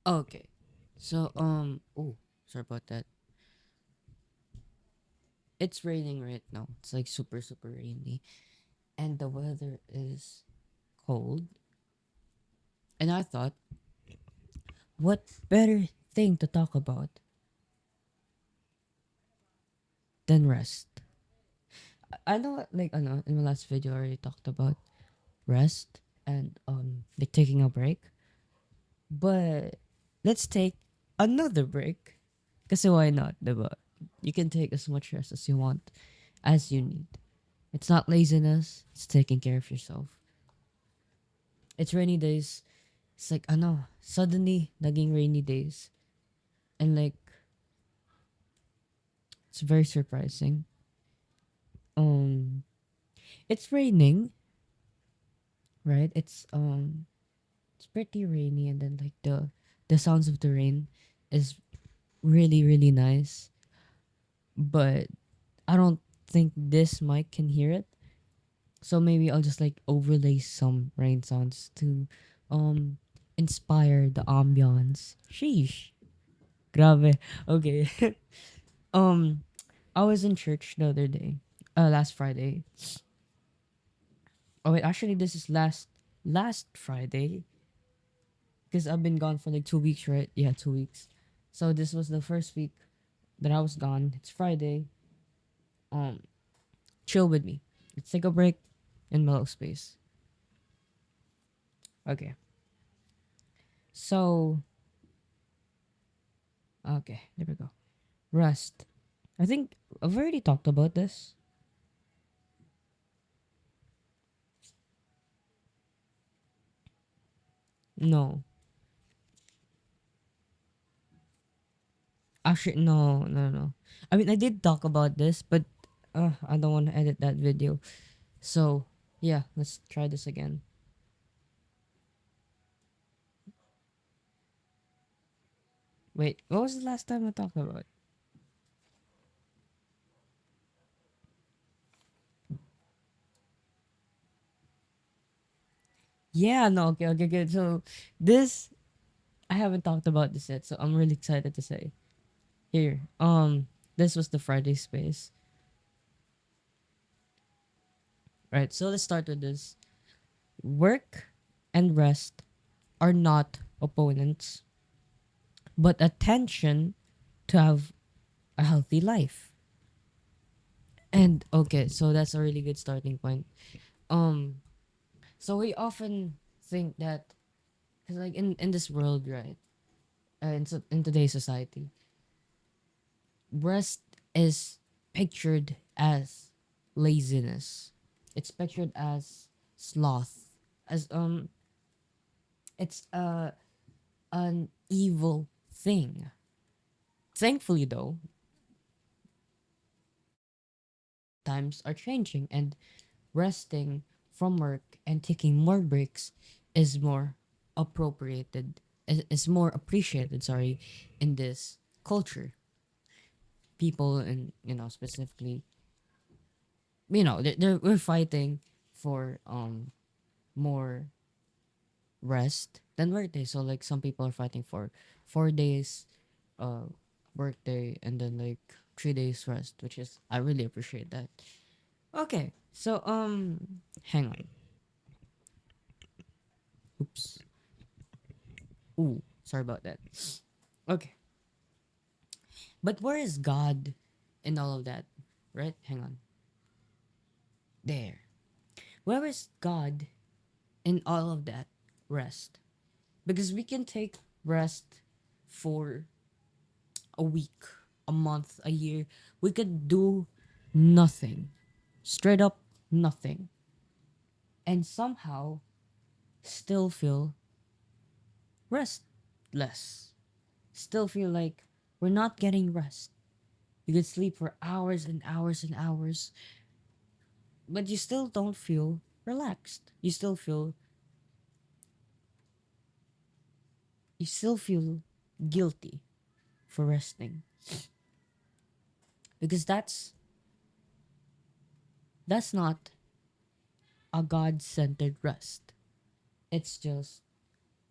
Okay. So oh, sorry about that. It's raining right now. It's like super super rainy and the weather is cold. And I thought, what better thing to talk about than rest? I know, like, I know in my last video I already talked about rest and like taking a break, but let's take another break. Kasi why not, diba? You can take as much rest as you want, as you need. It's not laziness, it's taking care of yourself. It's rainy days. It's like, suddenly, naging rainy days. And like, it's very surprising. Um, it's raining, right? It's pretty rainy, and then like the sounds of the rain is really really nice. But I don't think this mic can hear it, so maybe I'll just like overlay some rain sounds to um inspire the ambiance. Sheesh, grabe. Okay. um, I was in church the other day, last Friday. Oh wait, actually, this is last Friday because I've been gone for like 2 weeks, right? Yeah, 2 weeks. So this was the first week that I was gone. It's Friday. Um, chill with me. Let's take a break in mellow space. Okay. So okay, there we go. Rest. I think I've already talked about this. No, actually, no, no, no. I mean, I did talk about this, but I don't want to edit that video. So yeah, let's try this again. Wait, what was the last time I talked about? Yeah, no, okay, okay, good. So this I haven't talked about this yet, so I'm really excited to say. Here, this was the Friday space. Right, so let's start with this. Work and rest are not opponents, but attention to have a healthy life. And okay, so that's a really good starting point. Um, so we often think that, cause like in this world, right, in today's society, rest is pictured as laziness. It's pictured as sloth, as it's an evil thing. Thankfully, though, times are changing, and resting from work and taking more breaks is more appropriated. Is more appreciated. Sorry, in this culture, people and specifically, we're fighting for more rest than workday. So like some people are fighting for 4 days uh workday and then like 3 days rest, which is I really appreciate that. Okay, so hang on. Oops. Ooh, sorry about that. Okay, but where is God in all of that? Right? Hang on. There. Where is God in all of that rest? Because we can take rest for a week, a month, a year. We could do nothing. Straight up nothing. And somehow still feel restless. Still feel like we're not getting rest. You could sleep for hours and hours and hours, but you still don't feel relaxed. You still feel guilty for resting. Because that's not a God-centered rest. It's just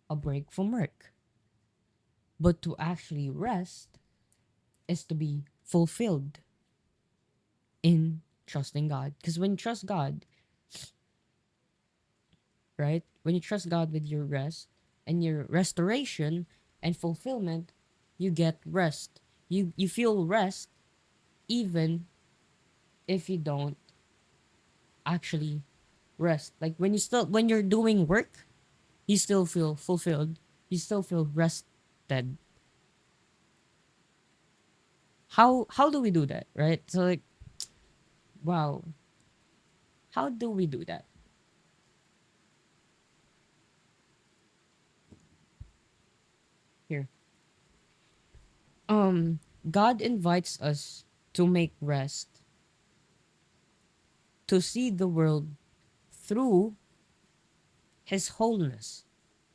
a break from work. But to actually rest is to be fulfilled in trusting God. Because when you trust God, right? When you trust God with your rest and your restoration and fulfillment, you get rest. You feel rest even if you don't actually rest. Like when you're doing work, you still feel fulfilled. You still feel rested. How do we do that, right? So like, wow, how do we do that? Here. God invites us to make rest, to see the world through his wholeness.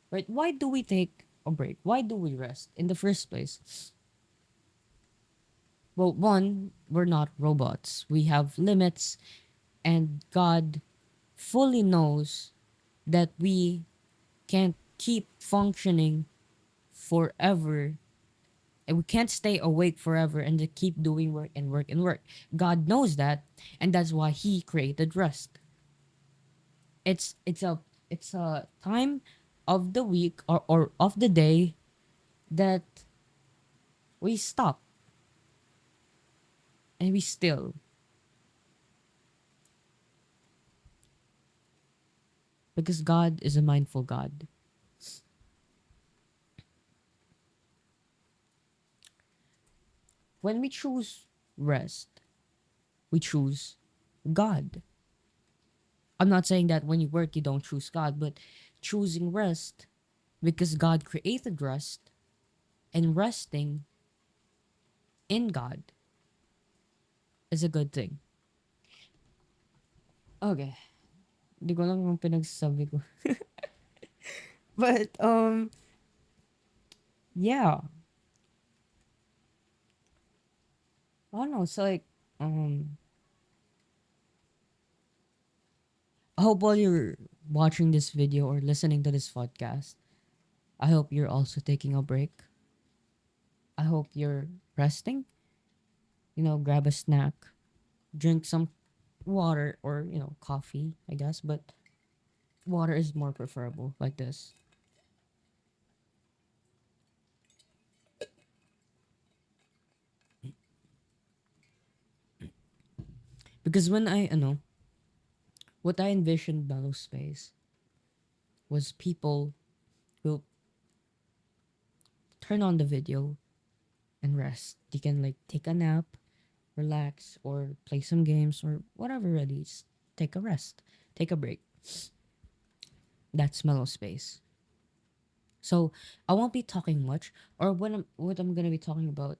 Right? Why do we take a break? Why do we rest in the first place? Well, one, we're not robots. We have limits, and God fully knows that we can't keep functioning forever, and we can't stay awake forever and to keep doing work and work and work. God knows that, and that's why he created rest. It's a time of the week, or of the day, that we stop and we still, because God is a mindful God. When we choose rest, we choose God. I'm not saying that when you work you don't choose God, but choosing rest because God created rest, and resting in God is a good thing. Okay. Di ko lang kung pinagsasabi ko. But, yeah. I don't know. It's like, um, I hope while you're watching this video or listening to this podcast, I hope you're also taking a break. I hope you're resting. Grab a snack, drink some water, or, coffee, I guess. But water is more preferable like this. Because what I envisioned Mellow Space was people will turn on the video and rest. They can like take a nap, relax, or play some games or whatever ready. Just take a rest. Take a break. That's Mellow Space. So I won't be talking much, or what I'm gonna be talking about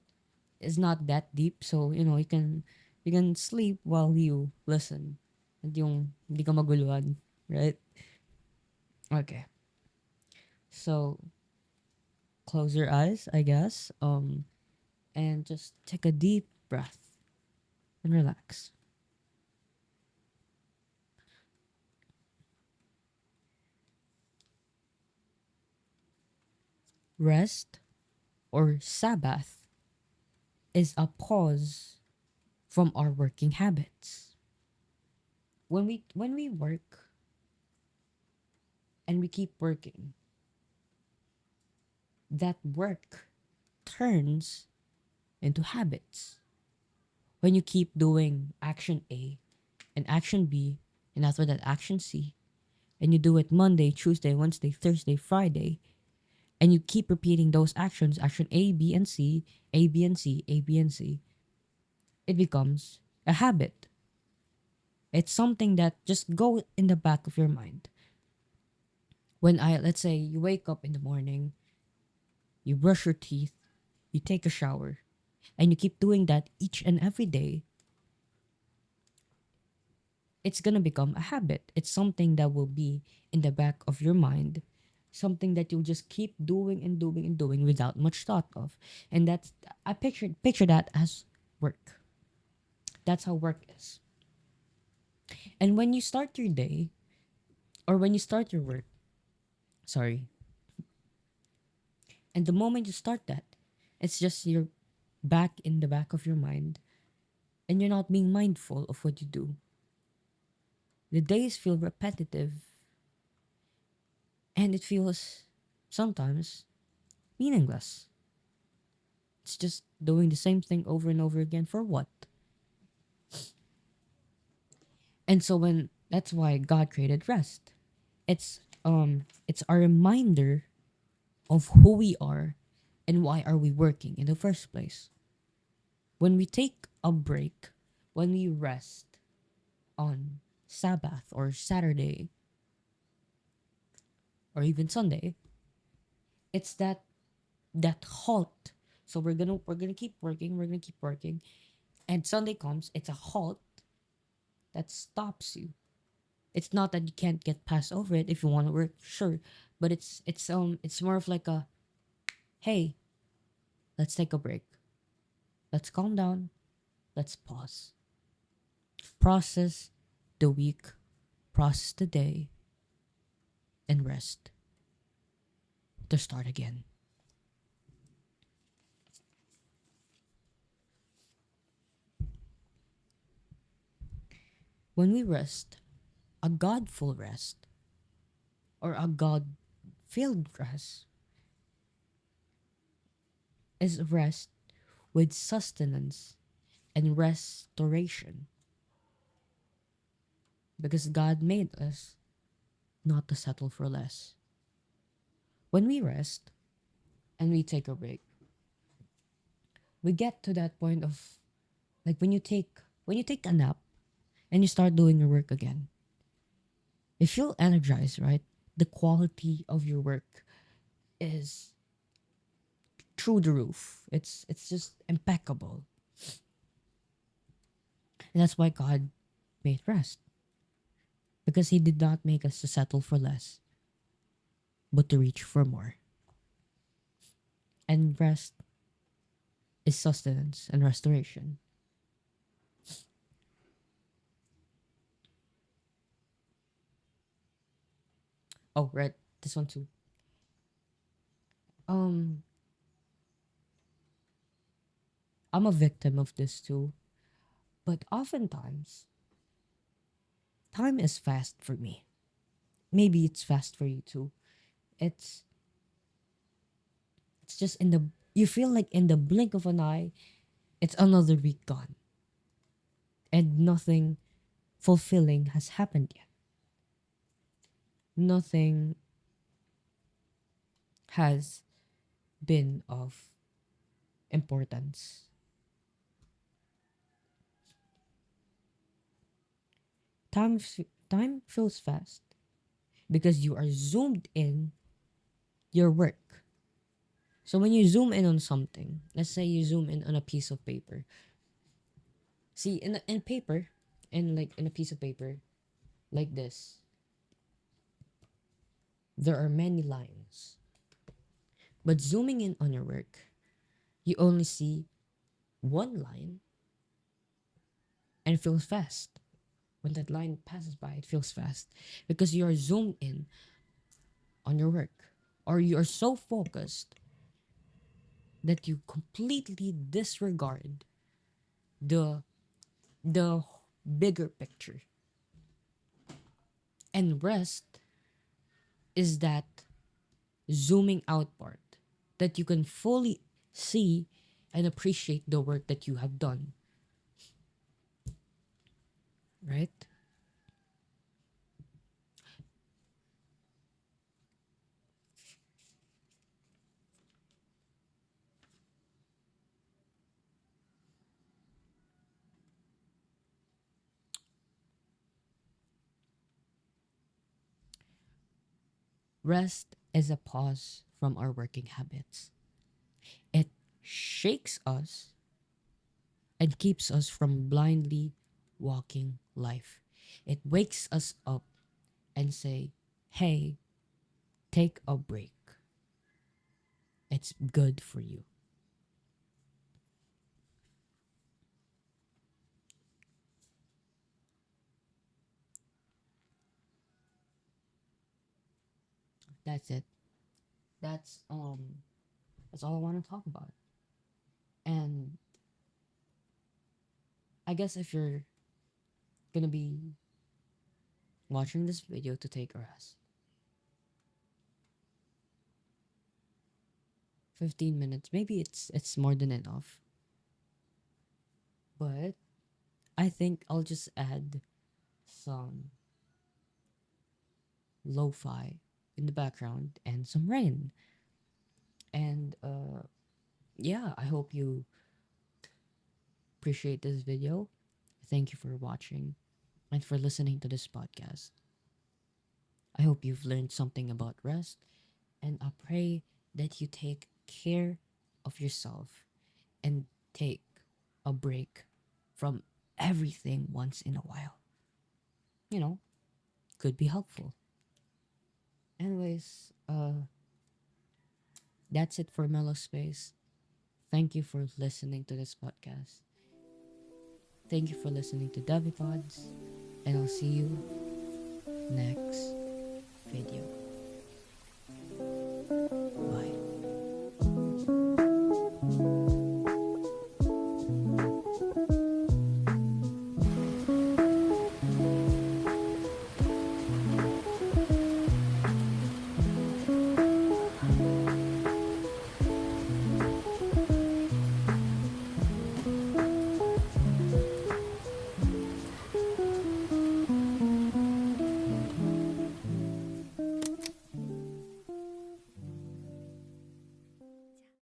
is not that deep. So you can sleep while you listen. At yung hindi ka maguluhan, right? Okay. So close your eyes, I guess. And just take a deep breath and relax. Rest, or Sabbath, is a pause from our working habits. When we work and we keep working, that work turns into habits. When you keep doing action A and action B, and after that action C, and you do it Monday, Tuesday, Wednesday, Thursday, Friday, and you keep repeating those actions, action A, B, and C, A, B, and C, A, B, and C, it becomes a habit. It's something that just go in the back of your mind. Let's say you wake up in the morning, you brush your teeth, you take a shower, and you keep doing that each and every day, it's gonna become a habit. It's something that will be in the back of your mind, something that you'll just keep doing and doing and doing without much thought of. And that's I picture that as work. That's how work is. And when you start your day, or when you start your work, sorry, And the moment you start that, it's just you're back in the back of your mind and you're not being mindful of what you do. The days feel repetitive and it feels sometimes meaningless. It's just doing the same thing over and over again for what? And so when that's why God created rest. It's a reminder of who we are and why are we working in the first place. When we take a break, when we rest on Sabbath or Saturday or even Sunday, it's that halt. So we're gonna keep working, and Sunday comes, it's a halt that stops you. It's not that you can't get past over it if you want to work, sure, but it's more of like a hey, let's take a break. Let's calm down. Let's pause. Process the week, process the day, and rest to start again. When we rest, a godful rest or a God filled rest is rest with sustenance and restoration because God made us not to settle for less. When we rest and we take a break, we get to that point of like when you take a nap and you start doing your work again. You feel energized, right? The quality of your work is through the roof. It's just impeccable. And that's why God made rest. Because he did not make us to settle for less, but to reach for more. And rest is sustenance and restoration. Oh, right. This one too. Um, I'm a victim of this too. But oftentimes, time is fast for me. Maybe it's fast for you too. It's it's just in the you feel like in the blink of an eye, it's another week gone. And nothing fulfilling has happened yet. Nothing has been of importance. Time feels fast because you are zoomed in your work. So when you zoom in on something, let's say you zoom in on a piece of paper. See, in paper, in a piece of paper like this, there are many lines. But zooming in on your work, you only see one line and it feels fast. When that line passes by, it feels fast because you are zoomed in on your work or you are so focused that you completely disregard the the bigger picture. And rest is that zooming out part that you can fully see and appreciate the work that you have done, right? Rest is a pause from our working habits. It shakes us and keeps us from blindly walking life. It wakes us up and say, "Hey, take a break. It's good for you." That's it. That's That's all I want to talk about. And I guess if you're gonna be watching this video to take a rest, 15 minutes, maybe it's more than enough. But I think I'll just add some lo-fi in the background and some rain. And yeah, I hope you appreciate this video. Thank you for watching and for listening to this podcast. I hope you've learned something about rest, and I pray that you take care of yourself and take a break from everything once in a while. You know, could be helpful. Anyways, that's it for Mellow Space. Thank you for listening to this podcast. Thank you for listening to DEVi Pods, and I'll see you next video.